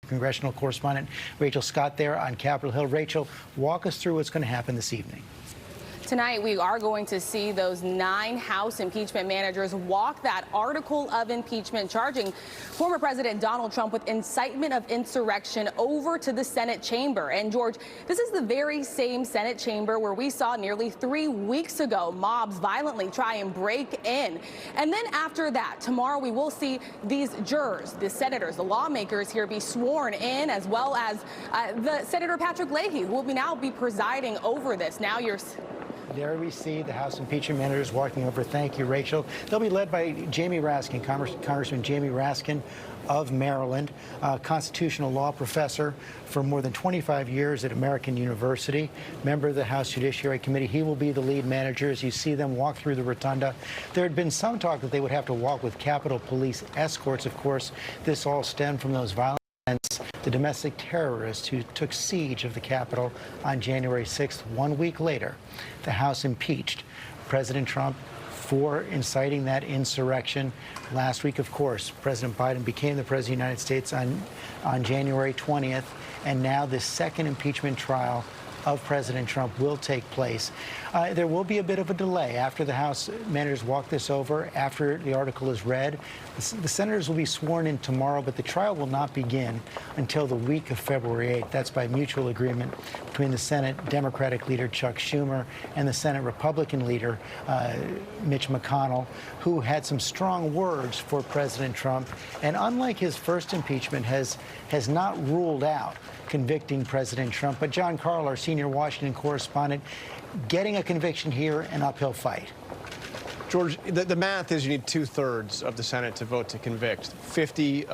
Congressional correspondent Rachel Scott there on Capitol Hill. Rachel, walk us through what's going to happen this evening. Tonight, we are going to see those 9 House impeachment managers walk that article of impeachment charging former President Donald Trump with incitement of insurrection over to the Senate chamber. And George, this is the very same Senate chamber where we saw nearly 3 weeks ago mobs violently try and break in. And then after that, tomorrow we will see these jurors, the senators, the lawmakers here be sworn in, as well as the Senator Patrick Leahy, who will now be presiding over this. Now There we see the House impeachment managers walking over. Thank you, Rachel. They'll be led by Jamie Raskin, Congressman Jamie Raskin of Maryland, constitutional law professor for more than 25 years at American University, member of the House Judiciary Committee. He will be the lead manager as you see them walk through the rotunda. There had been some talk that they would have to walk with Capitol Police escorts. Of course, this all stemmed from those violent events, the domestic terrorists who took siege of the Capitol on January 6th. 1 week later, the House impeached President Trump for inciting that insurrection. Last week, of course, President Biden became the President of the United States on January 20th, and now this second impeachment trial of President Trump will take place. There will be a bit of a delay after the House managers walk this over, after the article is read. The senators will be sworn in tomorrow, but the trial will not begin until the week of February 8th. That's by mutual agreement between the Senate Democratic leader Chuck Schumer and the Senate Republican leader Mitch McConnell, who had some strong words for President Trump, and unlike his first impeachment, has not ruled out convicting President Trump. But John Carl, our senior Washington correspondent, getting a conviction here, an uphill fight. George, the math is you need 2/3 of the Senate to vote to convict. 50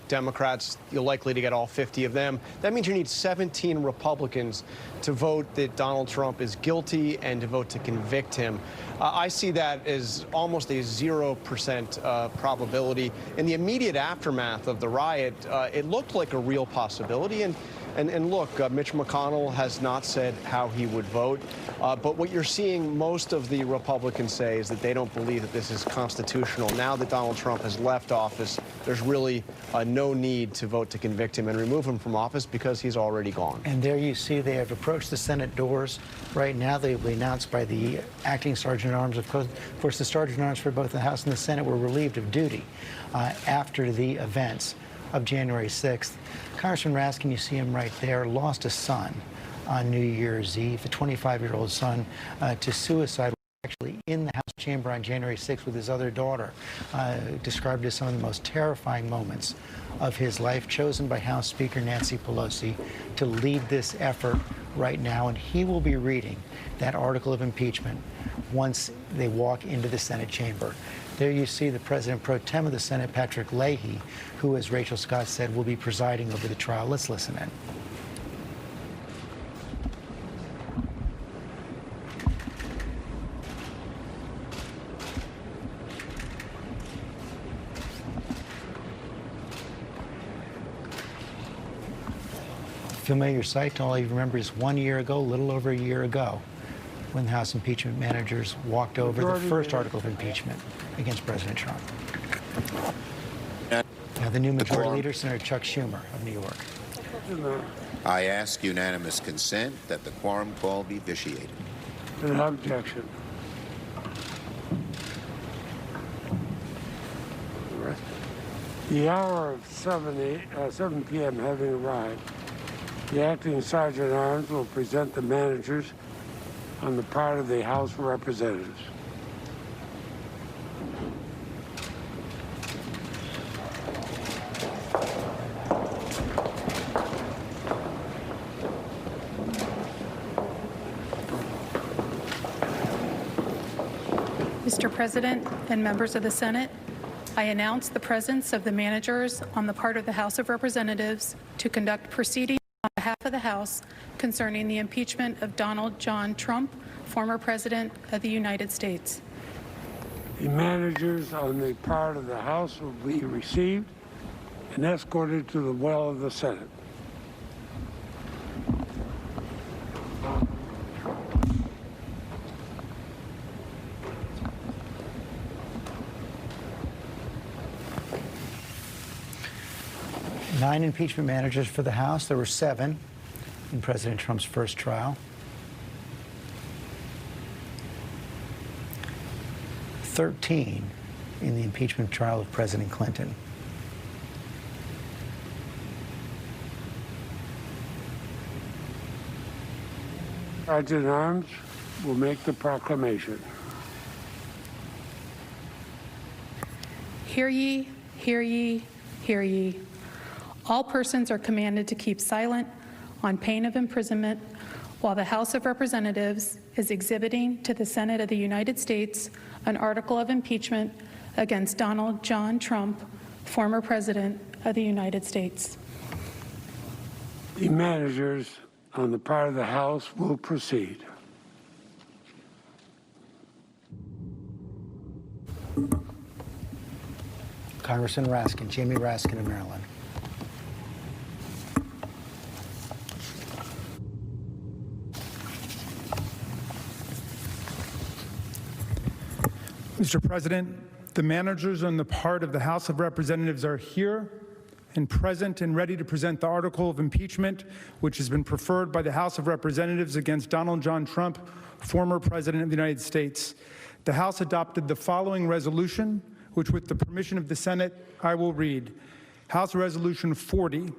Democrats, you're likely to get all 50 of them. That means you need 17 Republicans to vote that Donald Trump is guilty and to vote to convict him. I see that as almost a 0% probability. In the immediate aftermath of the riot, it looked like a real possibility. And look, Mitch McConnell has not said how he would vote. But what you're seeing most of the Republicans say is that they don't believe that this is constitutional. Now that Donald Trump has left office, there's really no need to vote to convict him and remove him from office because he's already gone. And there you see they have approached the Senate doors. Right now they will be announced by the acting Sergeant at Arms. Of course, the Sergeant at Arms for both the House and the Senate were relieved of duty after the events of January 6th. Congressman Raskin, you see him right there, lost a son on New Year's Eve, a 25-year-old son, to suicide, actually in the House chamber on January 6th with his other daughter. Described as some of the most terrifying moments of his life, chosen by House Speaker Nancy Pelosi to lead this effort right now, and he will be reading that article of impeachment once they walk into the Senate chamber. There you see the President pro tem of the Senate, Patrick Leahy, who, as Rachel Scott said, will be presiding over the trial. Let's listen in. Familiar sight to all you remember is 1 year ago, a little over a year ago, when the House impeachment managers walked over the first article of impeachment against President Trump. Now, the new majority leader, Senator Chuck Schumer of New York. I ask unanimous consent that the quorum call be vitiated. An objection. The hour of 7 p.m. having arrived, the acting Sergeant at Arms will present the managers on the part of the House of Representatives. Mr. President and members of the Senate, I announce the presence of the managers on the part of the House of Representatives to conduct proceedings on behalf of the House concerning the impeachment of Donald John Trump, former President of the United States. The managers on the part of the House will be received and escorted to the well of the Senate. 9 impeachment managers for the House. There were 7 in President Trump's first trial. 13 in the impeachment trial of President Clinton. Sergeant at Arms will make the proclamation. Hear ye, hear ye, hear ye. All persons are commanded to keep silent on pain of imprisonment while the House of Representatives is exhibiting to the Senate of the United States an article of impeachment against Donald John Trump, former President of the United States. The managers on the part of the House will proceed. Congressman Raskin, Jamie Raskin of Maryland. Mr. President, the managers on the part of the House of Representatives are here and present and ready to present the article of impeachment, which has been preferred by the House of Representatives against Donald John Trump, former President of the United States. The House adopted the following resolution, which with the permission of the Senate, I will read. House Resolution 40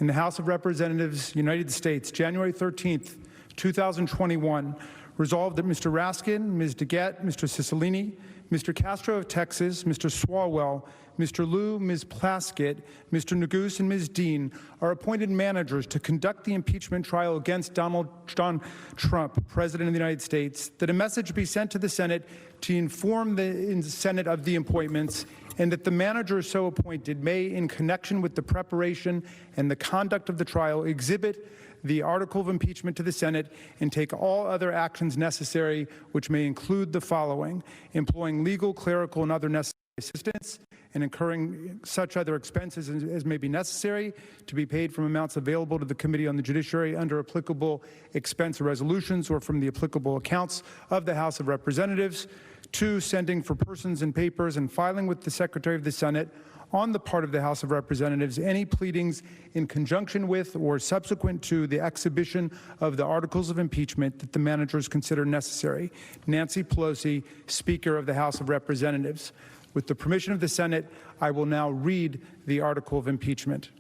in the House of Representatives, United States, January 13th, 2021, resolved that Mr. Raskin, Ms. DeGette, Mr. Cicilline, Mr. Castro of Texas, Mr. Swalwell, Mr. Liu, Ms. Plaskett, Mr. Neguse, and Ms. Dean are appointed managers to conduct the impeachment trial against Donald John Trump, President of the United States, that a message be sent to the Senate to inform the Senate of the appointments, and that the managers so appointed may, in connection with the preparation and the conduct of the trial, exhibit the article of impeachment to the Senate and take all other actions necessary, which may include the following: employing legal, clerical, and other necessary assistance, and incurring such other expenses as may be necessary to be paid from amounts available to the Committee on the Judiciary under applicable expense resolutions or from the applicable accounts of the House of Representatives. 2, sending for persons and papers and filing with the Secretary of the Senate on the part of the House of Representatives any pleadings in conjunction with or subsequent to the exhibition of the articles of impeachment that the managers consider necessary. Nancy Pelosi, Speaker of the House of Representatives. With the permission of the Senate, I will now read the article of impeachment.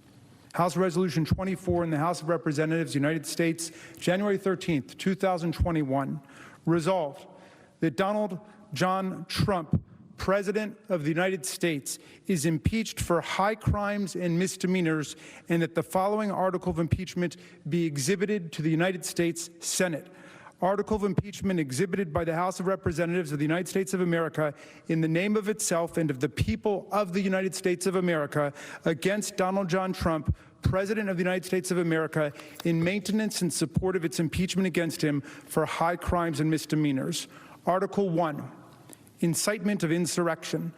House Resolution 24 in the House of Representatives, United States, January 13th, 2021. Resolved that Donald John Trump, President of the United States, is impeached for high crimes and misdemeanors, and that the following article of impeachment be exhibited to the United States Senate. Article of impeachment exhibited by the House of Representatives of the United States of America in the name of itself and of the people of the United States of America against Donald John Trump, President of the United States of America, in maintenance and support of its impeachment against him for high crimes and misdemeanors. Article 1. Incitement of insurrection.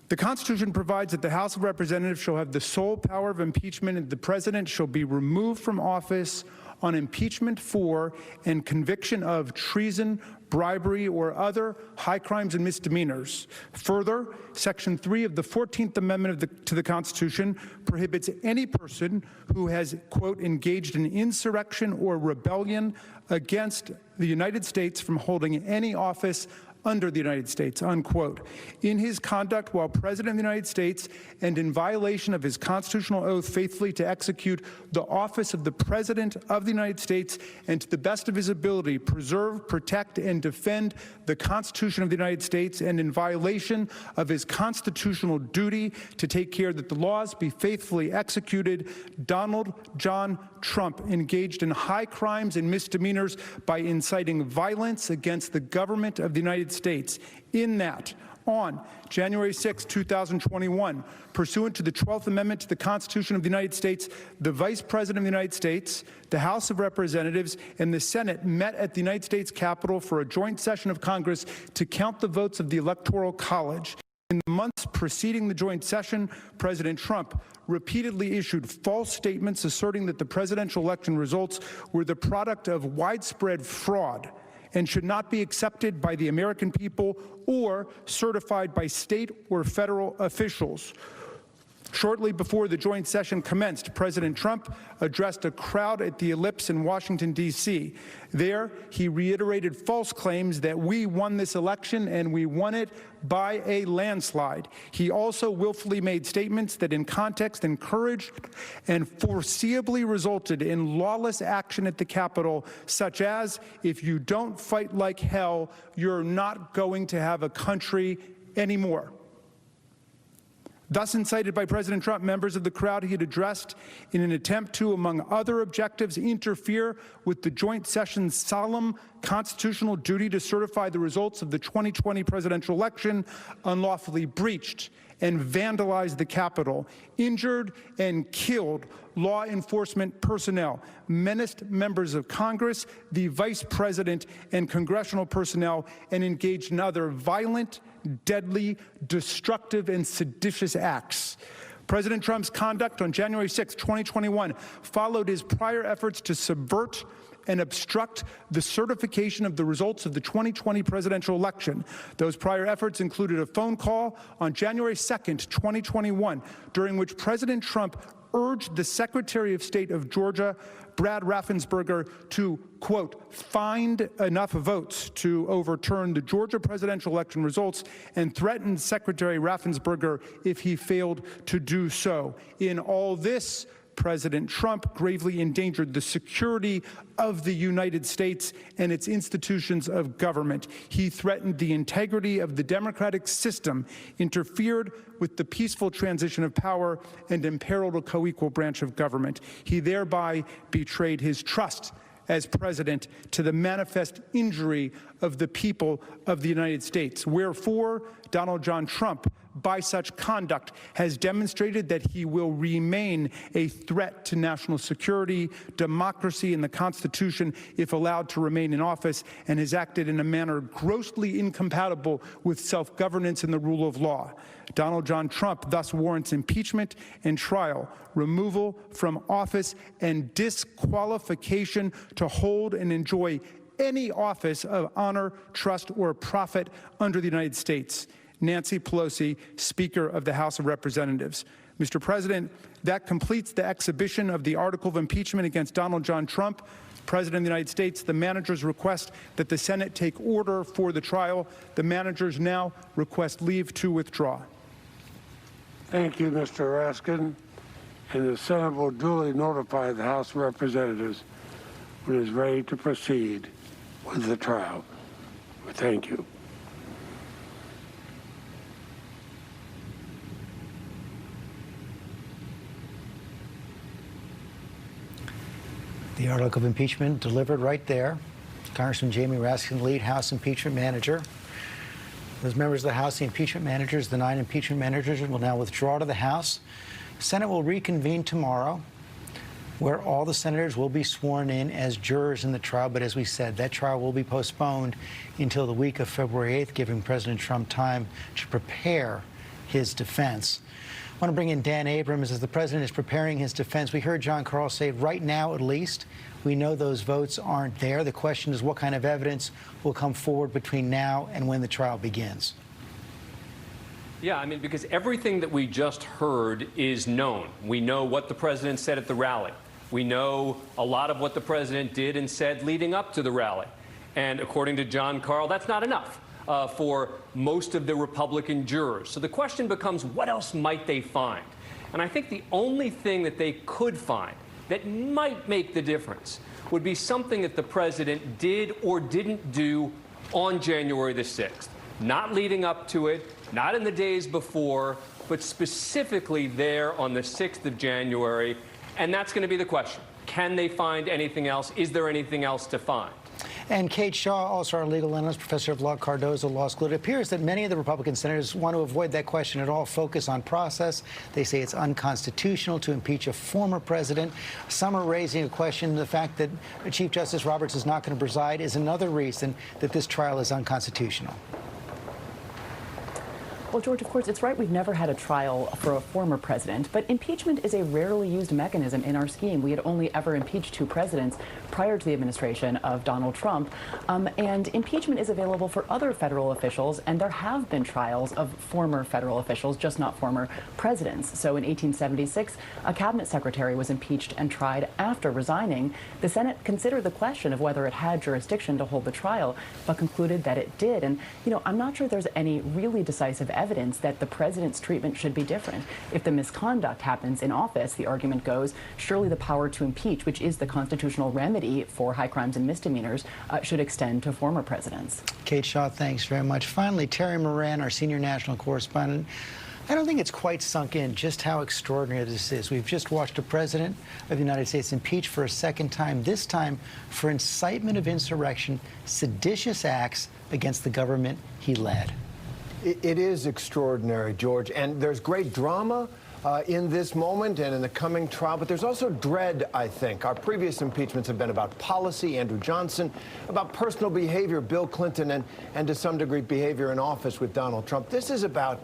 The Constitution provides that the House of Representatives shall have the sole power of impeachment, and the President shall be removed from office on impeachment for and conviction of treason, bribery, or other high crimes and misdemeanors. Further, Section 3 of the 14th Amendment to the Constitution prohibits any person who has, quote, engaged in insurrection or rebellion against the United States from holding any office under the United States, unquote. In his conduct while President of the United States and in violation of his constitutional oath faithfully to execute the office of the President of the United States and to the best of his ability preserve, protect, and defend the Constitution of the United States, and in violation of his constitutional duty to take care that the laws be faithfully executed, Donald John Trump engaged in high crimes and misdemeanors by inciting violence against the government of the United States. In that, on January 6, 2021, pursuant to the 12th Amendment to the Constitution of the United States, the Vice President of the United States, the House of Representatives, and the Senate met at the United States Capitol for a joint session of Congress to count the votes of the Electoral College. In the months preceding the joint session, President Trump repeatedly issued false statements asserting that the presidential election results were the product of widespread fraud and should not be accepted by the American people or certified by state or federal officials. Shortly before the joint session commenced, President Trump addressed a crowd at the Ellipse in Washington, D.C. There, he reiterated false claims that we won this election and we won it by a landslide. He also willfully made statements that in context encouraged and foreseeably resulted in lawless action at the Capitol, such as, if you don't fight like hell, you're not going to have a country anymore. Thus incited by President Trump, members of the crowd he had addressed in an attempt to, among other objectives, interfere with the joint session's solemn constitutional duty to certify the results of the 2020 presidential election, unlawfully breached and vandalized the Capitol, injured and killed law enforcement personnel, menaced members of Congress, the Vice President, and congressional personnel, and engaged in other violent, deadly, destructive, and seditious acts. President Trump's conduct on January 6, 2021 followed his prior efforts to subvert and obstruct the certification of the results of the 2020 presidential election. Those prior efforts included a phone call on January 2nd, 2021, during which President Trump urged the Secretary of State of Georgia, Brad Raffensperger, to, quote, find enough votes to overturn the Georgia presidential election results, and threatened Secretary Raffensperger if he failed to do so. In all this, President Trump gravely endangered the security of the United States and its institutions of government. He threatened the integrity of the democratic system, interfered with the peaceful transition of power, and imperiled a co-equal branch of government. He thereby betrayed his trust as president to the manifest injury of the people of the United States. Wherefore, Donald John Trump, by such conduct, has demonstrated that he will remain a threat to national security, democracy, and the Constitution if allowed to remain in office, and has acted in a manner grossly incompatible with self-governance and the rule of law. Donald John Trump thus warrants impeachment and trial, removal from office, and disqualification to hold and enjoy any office of honor, trust, or profit under the United States. Nancy Pelosi, Speaker of the House of Representatives. Mr. President, that completes the exhibition of the article of impeachment against Donald John Trump, President of the United States. The managers request that the Senate take order for the trial. The managers now request leave to withdraw. Thank you, Mr. Raskin. And the Senate will duly notify the House of Representatives when it is ready to proceed with the trial. Thank you. The article of impeachment delivered right there. Congressman Jamie Raskin, lead House impeachment manager. Those members of the House, the impeachment managers, the 9 impeachment managers, will now withdraw to the House. Senate will reconvene tomorrow, where all the senators will be sworn in as jurors in the trial. But as we said, that trial will be postponed until the week of February 8th, giving President Trump time to prepare his defense. I want to bring in Dan Abrams as the president is preparing his defense. We heard John Carl say right now, at least, we know those votes aren't there. The question is what kind of evidence will come forward between now and when the trial begins. Yeah, I mean, because everything that we just heard is known. We know what the president said at the rally. We know a lot of what the president did and said leading up to the rally. And according to John Carl, that's not enough for most of the Republican jurors. So the question becomes, what else might they find? And I think the only thing that they could find that might make the difference would be something that the president did or didn't do on January the 6th. Not leading up to it, not in the days before, but specifically there on the 6th of January. And that's going to be the question. Can they find anything else? Is there anything else to find? And Kate Shaw, also our legal analyst, professor of law, Cardozo Law School. It appears that many of the Republican senators want to avoid that question at all, focus on process. They say it's unconstitutional to impeach a former president. Some are raising a question. The fact that Chief Justice Roberts is not going to preside is another reason that this trial is unconstitutional. Well, George, of course, it's right. We've never had a trial for a former president, but impeachment is a rarely used mechanism in our scheme. We had only ever impeached 2 presidents prior to the administration of Donald Trump. And impeachment is available for other federal officials, and there have been trials of former federal officials, just not former presidents. So in 1876, a cabinet secretary was impeached and tried after resigning. The Senate considered the question of whether it had jurisdiction to hold the trial, but concluded that it did. And, you know, I'm not sure there's any really decisive evidence that the president's treatment should be different. If the misconduct happens in office, the argument goes, surely the power to impeach, which is the constitutional remedy for high crimes and misdemeanors, should extend to former presidents. Kate Shaw, thanks very much. Finally, Terry Moran, our senior national correspondent. I don't think it's quite sunk in just how extraordinary this is. We've just watched a president of the United States impeached for a second time, this time for incitement of insurrection, seditious acts against the government he led. It is extraordinary, George, and there's great drama in this moment and in the coming trial, but there's also dread, I think. Our previous impeachments have been about policy, Andrew Johnson, about personal behavior, Bill Clinton, and to some degree behavior in office with Donald Trump. This is about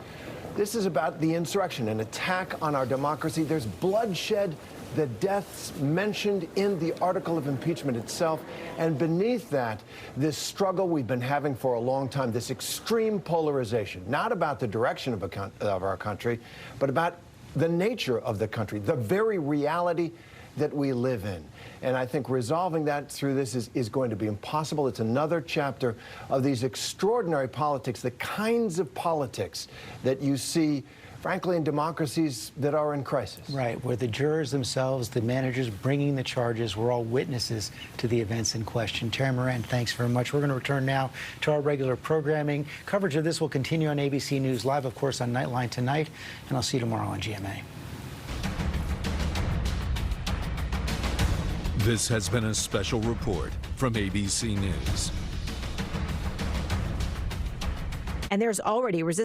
the insurrection, an attack on our democracy. There's bloodshed, the deaths mentioned in the article of impeachment itself, and beneath that, this struggle we've been having for a long time, this extreme polarization, not about the direction of our country, but about the nature of the country, the very reality that we live in. And I think resolving that through this is going to be impossible. It's another chapter of these extraordinary politics, the kinds of politics that you see, frankly, in democracies that are in crisis. Right, where the jurors themselves, the managers bringing the charges, were all witnesses to the events in question. Terry Moran, thanks very much. We're going to return now to our regular programming. Coverage of this will continue on ABC News Live, of course, on Nightline tonight, and I'll see you tomorrow on GMA. This has been a special report from ABC News. And there's already resistance.